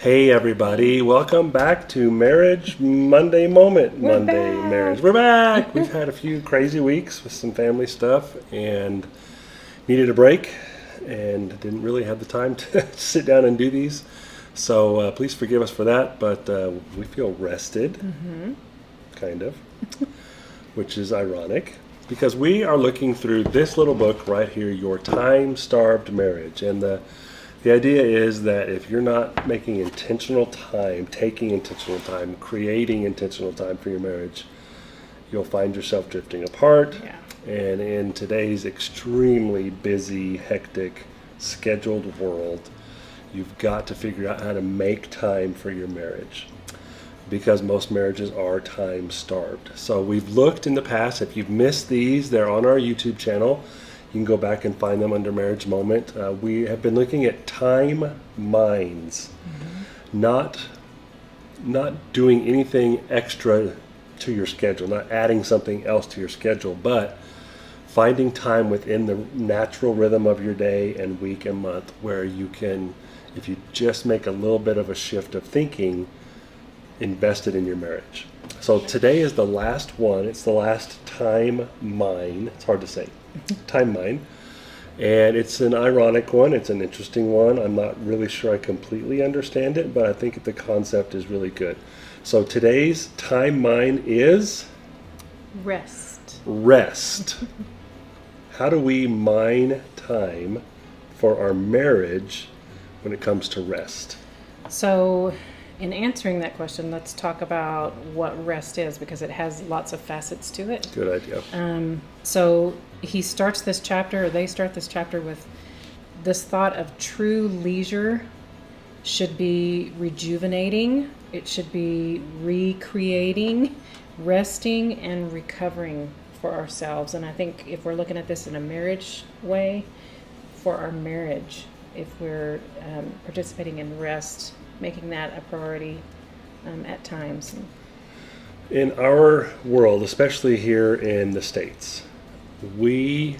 Hey everybody, welcome back to Marriage Monday Moment. We're Monday back. Marriage. We're back. We've had a few crazy weeks with some family stuff and needed a break and didn't really have the time to sit down and do these. So please forgive us for that, but we feel rested, kind of, which is ironic because we are looking through this little book right here, Your Time-Starved Marriage. And the idea is that if you're not making intentional time, taking intentional time, creating intentional time for your marriage, you'll find yourself drifting apart. Yeah. And in today's extremely busy, hectic, scheduled world, you've got to figure out how to make time for your marriage because most marriages are time starved. So we've looked in the past. If you've missed these, they're on our YouTube channel. You can go back and find them under Marriage Moment. We have been looking at time mines, not doing anything extra to your schedule, not adding something else to your schedule, but finding time within the natural rhythm of your day and week and month where you can, if you just make a little bit of a shift of thinking, invest it in your marriage. So today is the last one. It's the last time mine. It's hard to say. Time mine. And it's an ironic one. It's an interesting one. I'm not really sure I completely understand it, but I think the concept is really good. So today's time mine is rest. How do we mine time for our marriage when it comes to rest? So, in answering that question, let's talk about what rest is because it has lots of facets to it. Good idea. So they start this chapter with this thought of true leisure should be rejuvenating. It should be recreating, resting, and recovering for ourselves. And I think if we're looking at this in a marriage way, for our marriage, if we're participating in rest, making that a priority at times. In our world, especially here in the States, we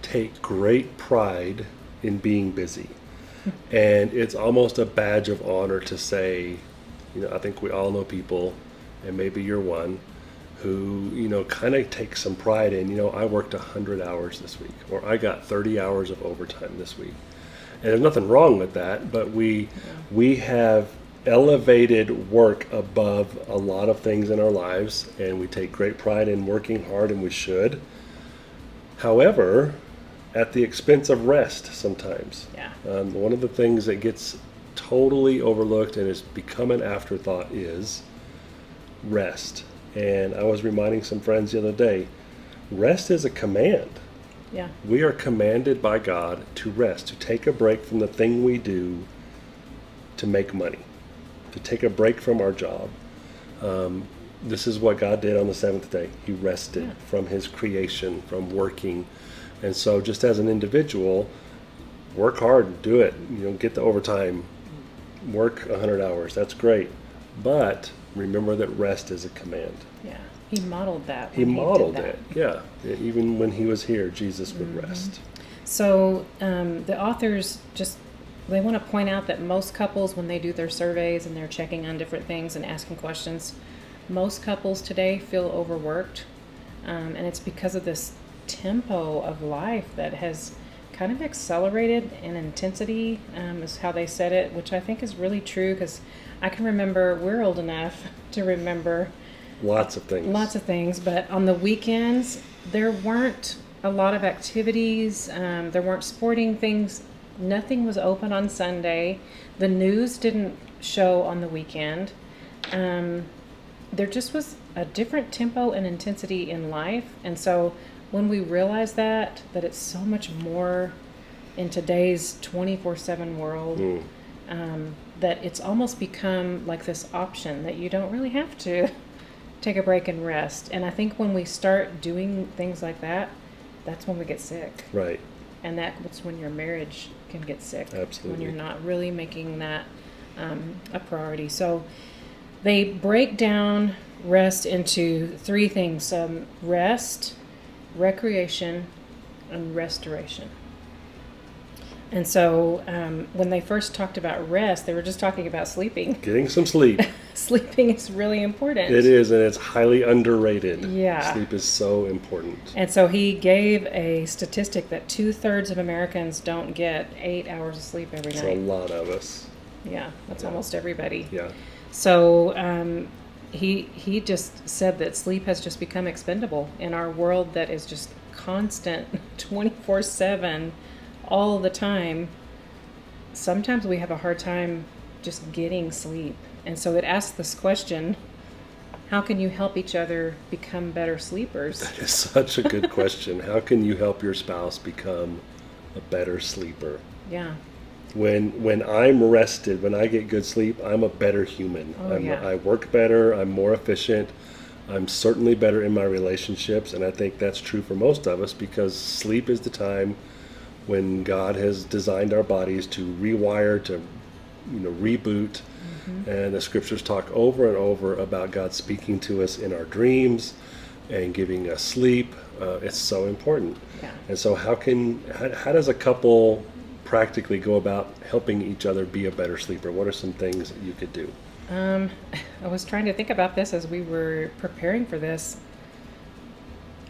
take great pride in being busy. And it's almost a badge of honor to say, I think we all know people, and maybe you're one, who, kind of take some pride in, I worked 100 hours this week, or I got 30 hours of overtime this week. And there's nothing wrong with that, but we have elevated work above a lot of things in our lives, and we take great pride in working hard, and we should. However, at the expense of rest sometimes. Yeah. One of the things that gets totally overlooked and has become an afterthought is rest. And I was reminding some friends the other day, rest is a command. Yeah. We are commanded by God to rest, to take a break from the thing we do to make money, to take a break from our job. This is what God did on the seventh day. He rested from his creation, from working. And so just as an individual, work hard, do it. Get the overtime, work 100 hours. That's great. But remember that rest is a command. Yeah. He modeled that. He modeled it. Yeah. Even when he was here, Jesus would rest. So the authors they want to point out that most couples, when they do their surveys and they're checking on different things and asking questions, most couples today feel overworked. And it's because of this tempo of life that has kind of accelerated in intensity, is how they said it, which I think is really true because I can remember, we're old enough to remember Lots of things, but on the weekends, there weren't a lot of activities. There weren't sporting things. Nothing was open on Sunday. The news didn't show on the weekend. There just was a different tempo and intensity in life. And so when we realize that it's so much more in today's 24/7 world, that it's almost become like this option that you don't really have to take a break and rest. And I think when we start doing things like that, that's when we get sick. Right. And that's when your marriage can get sick. Absolutely. When you're not really making that a priority. So they break down rest into three things: rest, recreation, and restoration. And so when they first talked about rest, they were just talking about sleeping. Getting some sleep. Sleeping is really important. It is, and it's highly underrated. Yeah. Sleep is so important. And so he gave a statistic that 2/3 of Americans don't get 8 hours of sleep every It's night. a lot of us. Yeah, that's almost everybody. Yeah. So he just said that sleep has just become expendable in our world that is just constant 24/7 all the time. Sometimes we have a hard time just getting sleep. And so it asks this question, how can you help each other become better sleepers? That is such a good question. How can you help your spouse become a better sleeper? Yeah. When I'm rested, when I get good sleep, I'm a better human. Oh, yeah. I work better, I'm more efficient, I'm certainly better in my relationships, and I think that's true for most of us because sleep is the time when God has designed our bodies to rewire, to reboot. And the scriptures talk over and over about God speaking to us in our dreams and giving us sleep. It's so important. Yeah. And so how does a couple practically go about helping each other be a better sleeper? What are some things that you could do? I was trying to think about this as we were preparing for this.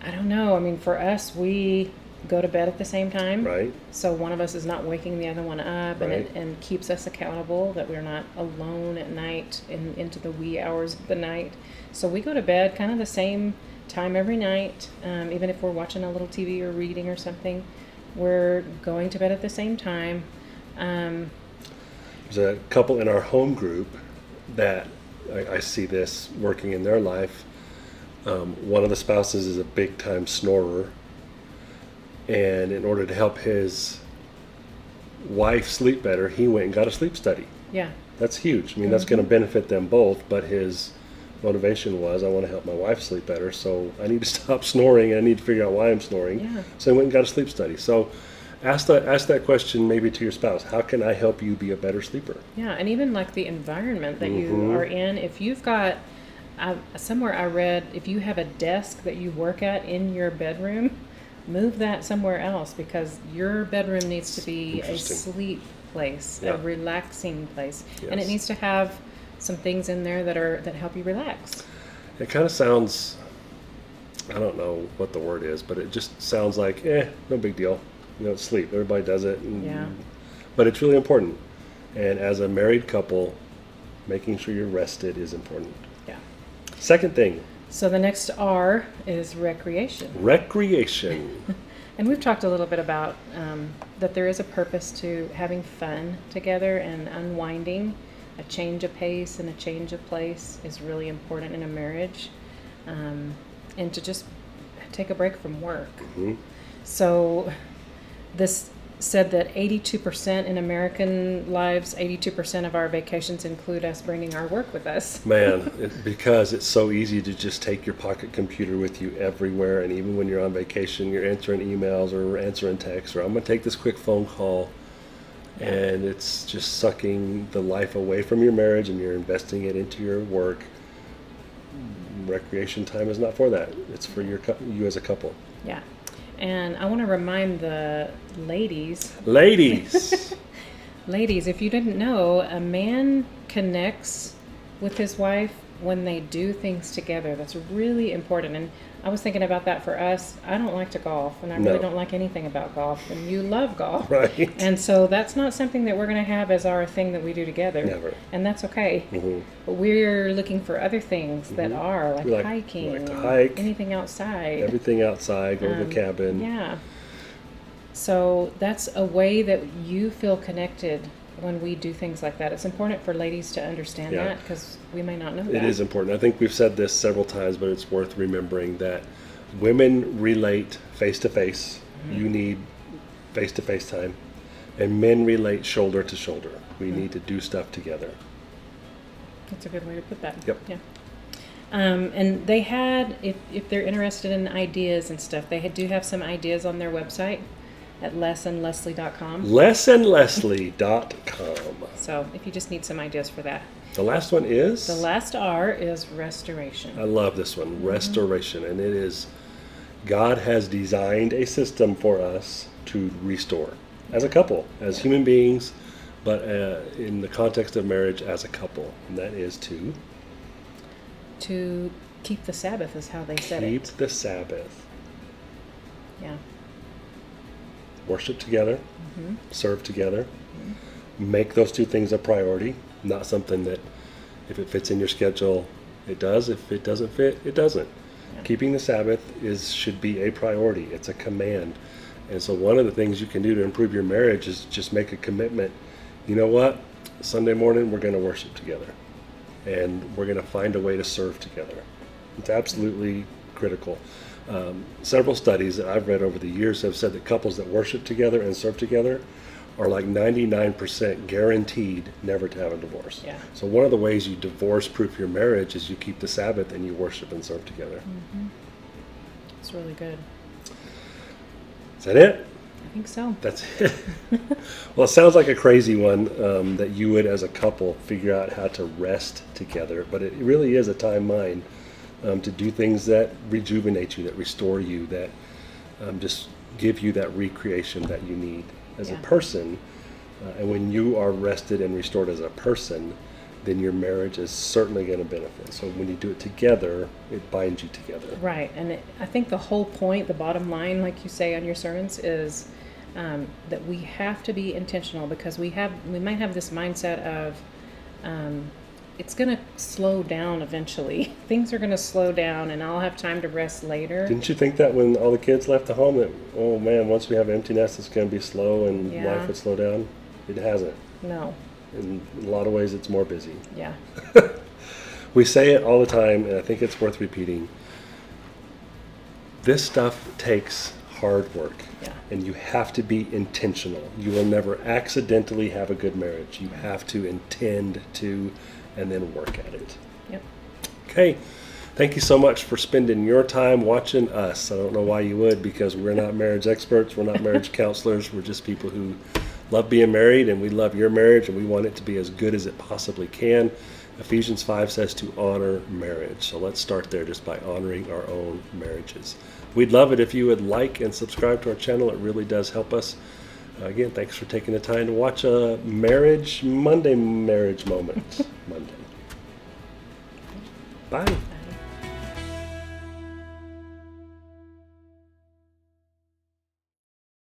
I don't know. I mean, for us, we go to bed at the same time. Right. So one of us is not waking the other one up, Right. and keeps us accountable that we're not alone at night into the wee hours of the night. So we go to bed kind of the same time every night, even if we're watching a little TV or reading or something. We're going to bed at the same time. There's a couple in our home group that I see this working in their life. One of the spouses is a big time snorer. And in order to help his wife sleep better, he went and got a sleep study. Yeah. That's huge. I mean, that's going to benefit them both, but his motivation was, I want to help my wife sleep better, so I need to stop snoring, and I need to figure out why I'm snoring. Yeah. So he went and got a sleep study. So ask that question maybe to your spouse. How can I help you be a better sleeper? Yeah, and even like the environment that you are in. If you've got, somewhere I read, if you have a desk that you work at in your bedroom, move that somewhere else because your bedroom needs to be a sleep place, Yeah. a relaxing place, and it Yes. needs to have some things in there that help you relax. It kind of sounds, I don't know what the word is, but it just sounds like, no big deal. It's sleep. Everybody does it. Yeah. But it's really important. And as a married couple, making sure you're rested is important. Yeah. Second thing, So the next R is recreation. recreation. And we've talked a little bit about that there is a purpose to having fun together and unwinding. A change of pace and a change of place is really important in a marriage. And to just take a break from work. Mhm. So this said that 82% in American lives, 82% of our vacations include us bringing our work with us. Man, because it's so easy to just take your pocket computer with you everywhere, and even when you're on vacation, you're answering emails or answering texts, or I'm going to take this quick phone call, and it's just sucking the life away from your marriage, and you're investing it into your work. Recreation time is not for that. It's for you as a couple. Yeah. And I want to remind the ladies, Ladies! ladies, if you didn't know, a man connects with his wife when they do things together. That's really important. And I was thinking about that for us. I don't like to golf, and I really No. don't like anything about golf. And you love golf. Right. And so that's not something that we're going to have as our thing that we do together. Never. And that's okay. Mhm. But we're looking for other things that are like We like- hiking, we like to and hike. anything outside. Everything outside, go to the cabin. Yeah. So that's a way that you feel connected when we do things like that. It's important for ladies to understand Yeah. that because we may not know that. It is important. I think we've said this several times, but it's worth remembering that women relate face to face. You need face to face time. And men relate shoulder to shoulder. We need to do stuff together. That's a good way to put that. Yep. Yeah. And they had, if they're interested in ideas and stuff, they do have some ideas on their website at lesandleslie.com. lesandleslie.com. So if you just need some ideas for that. The last one is? The last R is restoration. I love this one, restoration. And it is, God has designed a system for us to restore. as a couple, as human beings, but in the context of marriage as a couple. And that is to keep the Sabbath is how they said keep it. the Sabbath. Yeah. Worship together, serve together, make those two things a priority, not something that if it fits in your schedule, it does. If it doesn't fit, it doesn't. Yeah. Keeping the Sabbath should be a priority. It's a command. And so one of the things you can do to improve your marriage is just make a commitment. You know what? Sunday morning, we're going to worship together. And we're going to find a way to serve together. It's absolutely critical. Several studies that I've read over the years have said that couples that worship together and serve together are like 99% guaranteed never to have a divorce. Yeah. So one of the ways you divorce-proof your marriage is you keep the Sabbath and you worship and serve together. It's really good. Is that it? I think so. That's it. Well, it sounds like a crazy one that you would, as a couple, figure out how to rest together. But it really is a time mine to do things that rejuvenate you, that restore you, that just give you that recreation that you need as a person. And when you are rested and restored as a person, then your marriage is certainly going to benefit. So when you do it together, it binds you together. Right. And I think the whole point, the bottom line, like you say on your sermons, is that we have to be intentional, because we might have this mindset of it's going to slow down eventually. Things are going to slow down and I'll have time to rest later. Didn't you think that when all the kids left the home that, oh man, once we have empty nest, it's going to be slow and life would slow down? It hasn't. No. In a lot of ways, it's more busy. Yeah. We say it all the time, and I think it's worth repeating. This stuff takes hard work. Yeah. And you have to be intentional. You will never accidentally have a good marriage. You have to intend to, and then work at it. Yep. Okay. Thank you so much for spending your time watching us. I don't know why you would, because we're not marriage experts. We're not marriage counselors. We're just people who love being married, and we love your marriage, and we want it to be as good as it possibly can. Ephesians 5 says to honor marriage. So let's start there just by honoring our own marriages. We'd love it if you would like and subscribe to our channel. It really does help us. Again, thanks for taking the time to watch a Marriage Monday marriage moment. Monday. Bye.